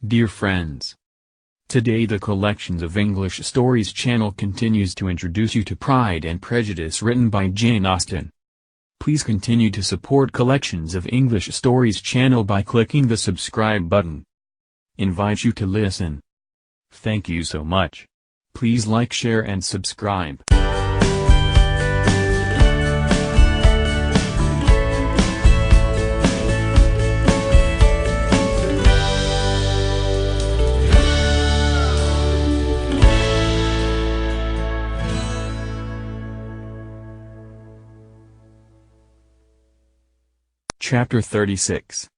Dear friends, today the Collections of English Stories channel continues to introduce you to Pride and Prejudice written by Jane Austen. Please continue to support Collections of English Stories channel by clicking the subscribe button. Invite you to listen. Thank you so much. Please like, share and subscribe. Chapter 36.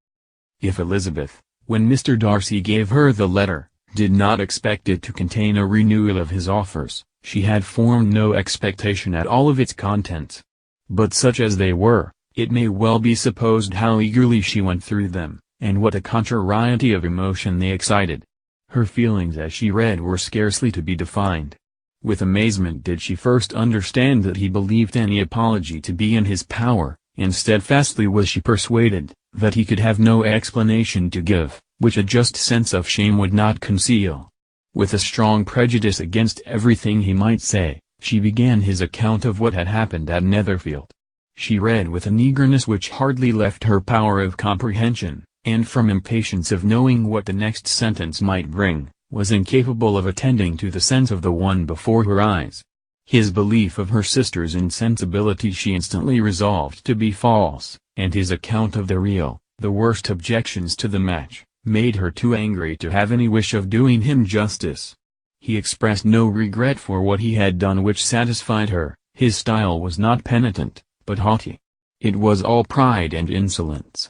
If Elizabeth, when Mr. Darcy gave her the letter, did not expect it to contain a renewal of his offers, she had formed no expectation at all of its contents. But such as they were, it may well be supposed how eagerly she went through them, and what a contrariety of emotion they excited. Her feelings as she read were scarcely to be defined. With amazement did she first understand that he believed any apology to be in his power, and steadfastly was she persuaded that he could have no explanation to give, which a just sense of shame would not conceal. With a strong prejudice against everything he might say, she began his account of what had happened at Netherfield. She read with an eagerness which hardly left her power of comprehension, and from impatience of knowing what the next sentence might bring, was incapable of attending to the sense of the one before her eyes. His belief of her sister's insensibility she instantly resolved to be false, and his account of the worst objections to the match, made her too angry to have any wish of doing him justice. He expressed no regret for what he had done which satisfied her. His style was not penitent, but haughty. It was all pride and insolence.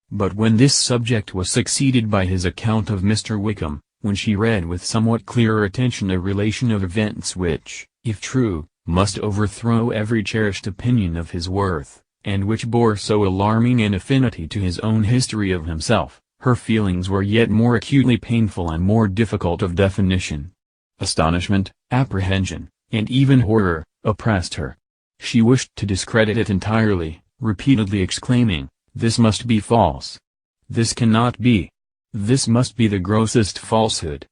But when this subject was succeeded by his account of Mr. Wickham, when she read with somewhat clearer attention a relation of events which, if true, must overthrow every cherished opinion of his worth, and which bore so alarming an affinity to his own history of himself, her feelings were yet more acutely painful and more difficult of definition. Astonishment, apprehension, and even horror, oppressed her. She wished to discredit it entirely, repeatedly exclaiming, "This must be false. This cannot be. This must be the grossest falsehood."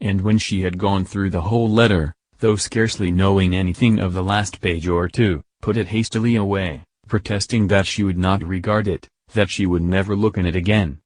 And when she had gone through the whole letter, though scarcely knowing anything of the last page or two, put it hastily away, protesting that she would not regard it, that she would never look in it again.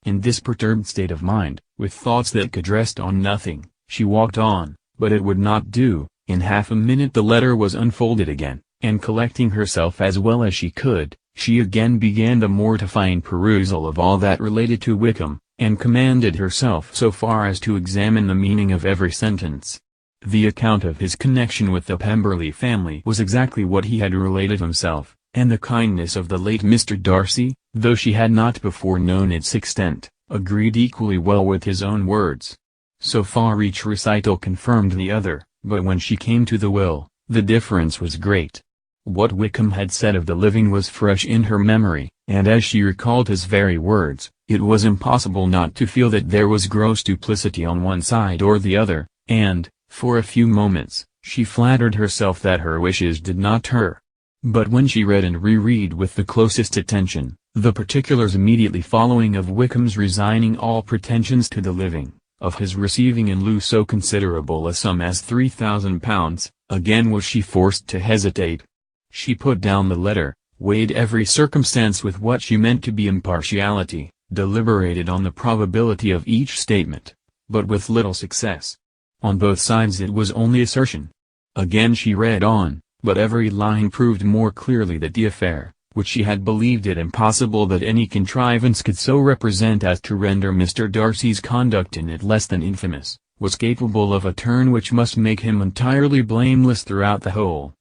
In this perturbed state of mind, with thoughts that could rest on nothing, she walked on, but it would not do. In half a minute the letter was unfolded again, and collecting herself as well as she could, she again began the mortifying perusal of all that related to Wickham, and commanded herself so far as to examine the meaning of every sentence. The account of his connection with the Pemberley family was exactly what he had related himself, and the kindness of the late Mr. Darcy, though she had not before known its extent, agreed equally well with his own words. So far each recital confirmed the other, but when she came to the will, the difference was great. What Wickham had said of the living was fresh in her memory, and as she recalled his very words, it was impossible not to feel that there was gross duplicity on one side or the other, and, for a few moments, she flattered herself that her wishes did not her. But when she read and reread with the closest attention, the particulars immediately following of Wickham's resigning all pretensions to the living, of his receiving in lieu so considerable a sum as £3,000, again was she forced to hesitate. She put down the letter, weighed every circumstance with what she meant to be impartiality, deliberated on the probability of each statement, but with little success. On both sides it was only assertion. Again she read on, but every line proved more clearly that the affair, which she had believed it impossible that any contrivance could so represent as to render Mr. Darcy's conduct in it less than infamous, was capable of a turn which must make him entirely blameless throughout the whole.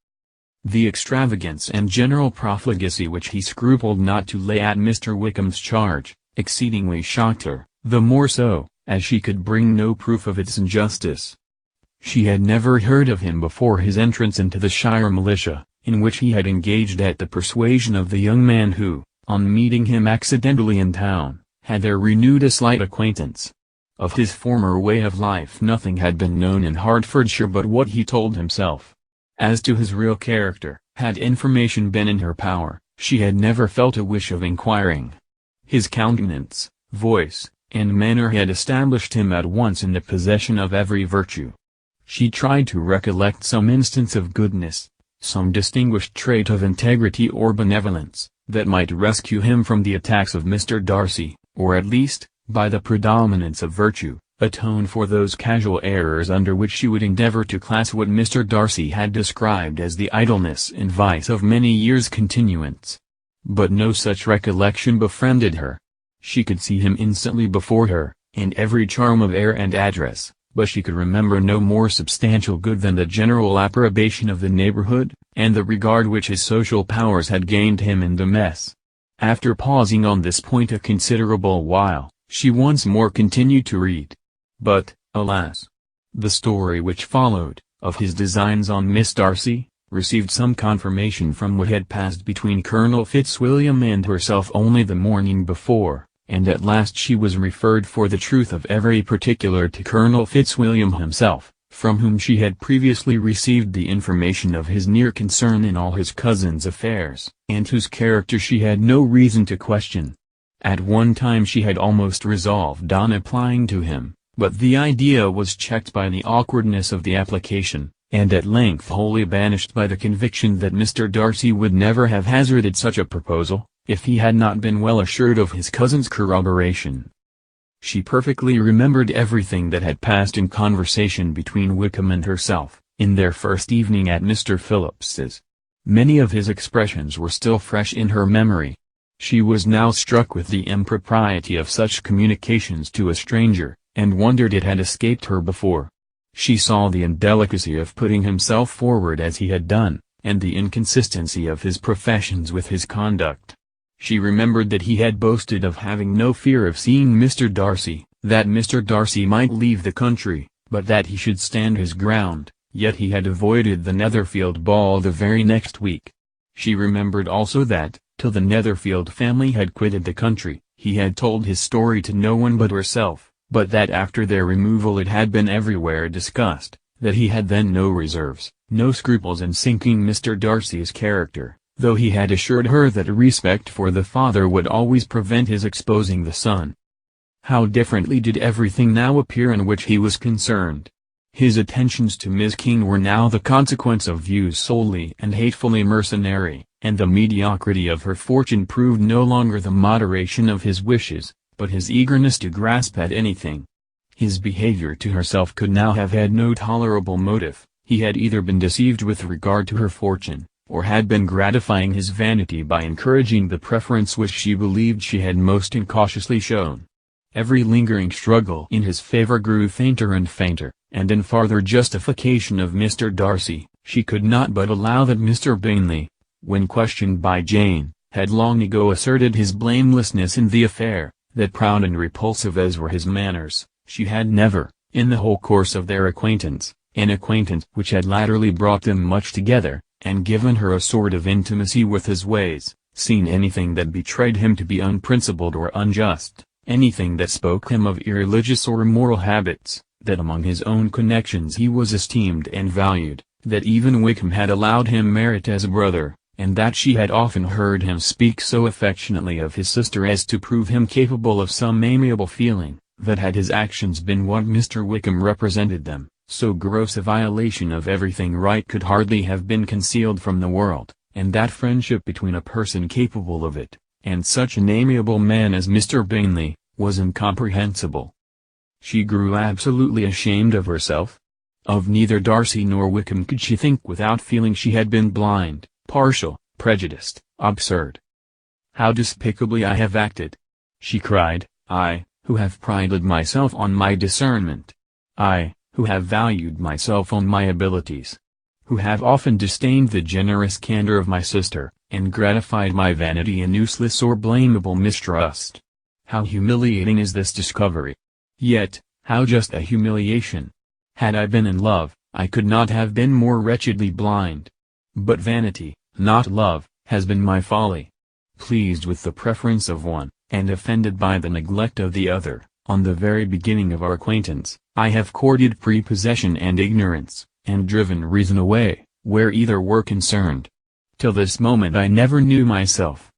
The extravagance and general profligacy which he scrupled not to lay at Mr. Wickham's charge, exceedingly shocked her, the more so, as she could bring no proof of its injustice. She had never heard of him before his entrance into the Shire militia, in which he had engaged at the persuasion of the young man who, on meeting him accidentally in town, had there renewed a slight acquaintance. Of his former way of life nothing had been known in Hertfordshire but what he told himself. As to his real character, had information been in her power, she had never felt a wish of inquiring. His countenance, voice, and manner had established him at once in the possession of every virtue. She tried to recollect some instance of goodness, some distinguished trait of integrity or benevolence, that might rescue him from the attacks of Mr. Darcy, or at least, by the predominance of virtue, atone for those casual errors under which she would endeavor to class what Mr. Darcy had described as the idleness and vice of many years' continuance. But no such recollection befriended her. She could see him instantly before her, in every charm of air and address, but she could remember no more substantial good than the general approbation of the neighborhood, and the regard which his social powers had gained him in the mess. After pausing on this point a considerable while, she once more continued to read. But, alas! the story which followed, of his designs on Miss Darcy, received some confirmation from what had passed between Colonel Fitzwilliam and herself only the morning before, and at last she was referred for the truth of every particular to Colonel Fitzwilliam himself, from whom she had previously received the information of his near concern in all his cousin's affairs, and whose character she had no reason to question. At one time she had almost resolved on applying to him, but the idea was checked by the awkwardness of the application, and at length wholly banished by the conviction that Mr. Darcy would never have hazarded such a proposal, if he had not been well assured of his cousin's corroboration. She perfectly remembered everything that had passed in conversation between Wickham and herself, in their first evening at Mr. Phillips's. Many of his expressions were still fresh in her memory. She was now struck with the impropriety of such communications to a stranger, and wondered it had escaped her before. She saw the indelicacy of putting himself forward as he had done, and the inconsistency of his professions with his conduct. She remembered that he had boasted of having no fear of seeing Mr. Darcy, that Mr. Darcy might leave the country, but that he should stand his ground, yet he had avoided the Netherfield ball the very next week. She remembered also that, till the Netherfield family had quitted the country, he had told his story to no one but herself, but that after their removal it had been everywhere discussed, that he had then no reserves, no scruples in sinking Mr. Darcy's character, though he had assured her that a respect for the father would always prevent his exposing the son. How differently did everything now appear in which he was concerned. His attentions to Miss King were now the consequence of views solely and hatefully mercenary, and the mediocrity of her fortune proved no longer the moderation of his wishes, but his eagerness to grasp at anything. His behavior to herself could now have had no tolerable motive. He had either been deceived with regard to her fortune, or had been gratifying his vanity by encouraging the preference which she believed she had most incautiously shown. Every lingering struggle in his favor grew fainter and fainter, and in farther justification of Mr. Darcy, she could not but allow that Mr. Bingley, when questioned by Jane, had long ago asserted his blamelessness in the affair, that proud and repulsive as were his manners, she had never, in the whole course of their acquaintance, an acquaintance which had latterly brought them much together, and given her a sort of intimacy with his ways, seen anything that betrayed him to be unprincipled or unjust, anything that spoke him of irreligious or immoral habits, that among his own connections he was esteemed and valued, that even Wickham had allowed him merit as a brother, and that she had often heard him speak so affectionately of his sister as to prove him capable of some amiable feeling, that had his actions been what Mr. Wickham represented them, so gross a violation of everything right could hardly have been concealed from the world, and that friendship between a person capable of it, and such an amiable man as Mr. Bingley, was incomprehensible. She grew absolutely ashamed of herself. Of neither Darcy nor Wickham could she think without feeling she had been blind, partial, prejudiced, absurd. "How despicably I have acted!" she cried, "I, who have prided myself on my discernment. I, who have valued myself on my abilities. Who have often disdained the generous candor of my sister, and gratified my vanity in useless or blamable mistrust. How humiliating is this discovery! Yet, how just a humiliation! Had I been in love, I could not have been more wretchedly blind. But vanity, not love, has been my folly. Pleased with the preference of one, and offended by the neglect of the other, on the very beginning of our acquaintance, I have courted prepossession and ignorance, and driven reason away, where either were concerned. Till this moment I never knew myself."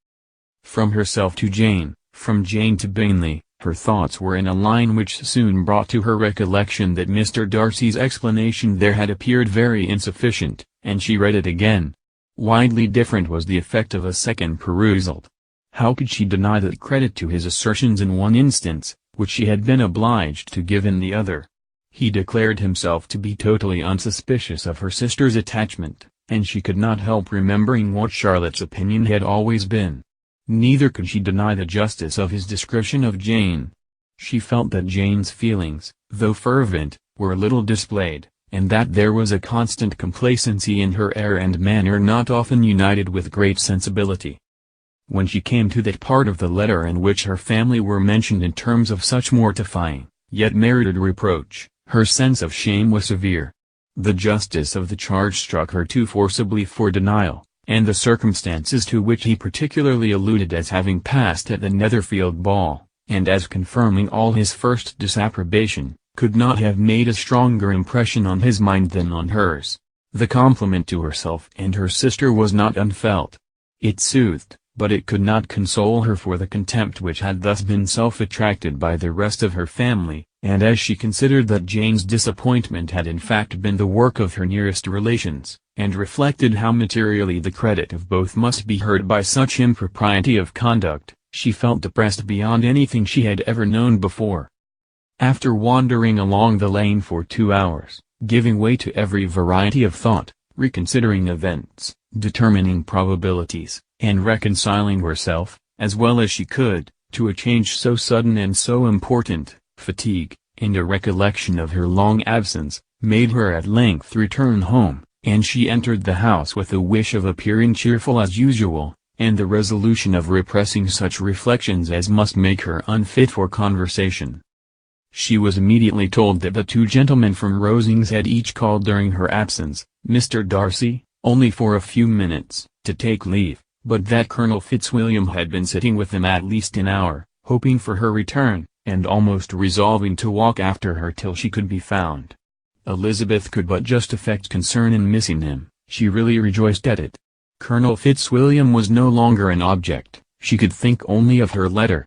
From herself to Jane, from Jane to Bingley, Her thoughts were in a line which soon brought to her recollection that Mr. Darcy's explanation there had appeared very insufficient, and she read it again. Widely different was the effect of a second perusal. How could she deny that credit to his assertions in one instance, which she had been obliged to give in the other? He declared himself to be totally unsuspicious of her sister's attachment, and she could not help remembering what Charlotte's opinion had always been. Neither could she deny the justice of his description of Jane. She felt that Jane's feelings, though fervent, were little displayed, and that there was a constant complacency in her air and manner not often united with great sensibility. When she came to that part of the letter in which her family were mentioned in terms of such mortifying, yet merited reproach, her sense of shame was severe. The justice of the charge struck her too forcibly for denial, and the circumstances to which he particularly alluded as having passed at the Netherfield ball, and as confirming all his first disapprobation, could not have made a stronger impression on his mind than on hers. The compliment to herself and her sister was not unfelt. It soothed, but it could not console her for the contempt which had thus been self-attracted by the rest of her family, and as she considered that Jane's disappointment had in fact been the work of her nearest relations, and reflected how materially the credit of both must be hurt by such impropriety of conduct, she felt depressed beyond anything she had ever known before. After wandering along the lane for 2 hours, giving way to every variety of thought, reconsidering events, determining probabilities, and reconciling herself, as well as she could, to a change so sudden and so important, fatigue, and a recollection of her long absence, made her at length return home, and she entered the house with the wish of appearing cheerful as usual, and the resolution of repressing such reflections as must make her unfit for conversation. She was immediately told that the two gentlemen from Rosings had each called during her absence, Mr. Darcy, only for a few minutes, to take leave, but that Colonel Fitzwilliam had been sitting with them at least an hour, hoping for her return, and almost resolving to walk after her till she could be found. Elizabeth could but just affect concern in missing him, she really rejoiced at it. Colonel Fitzwilliam was no longer an object, she could think only of her letter,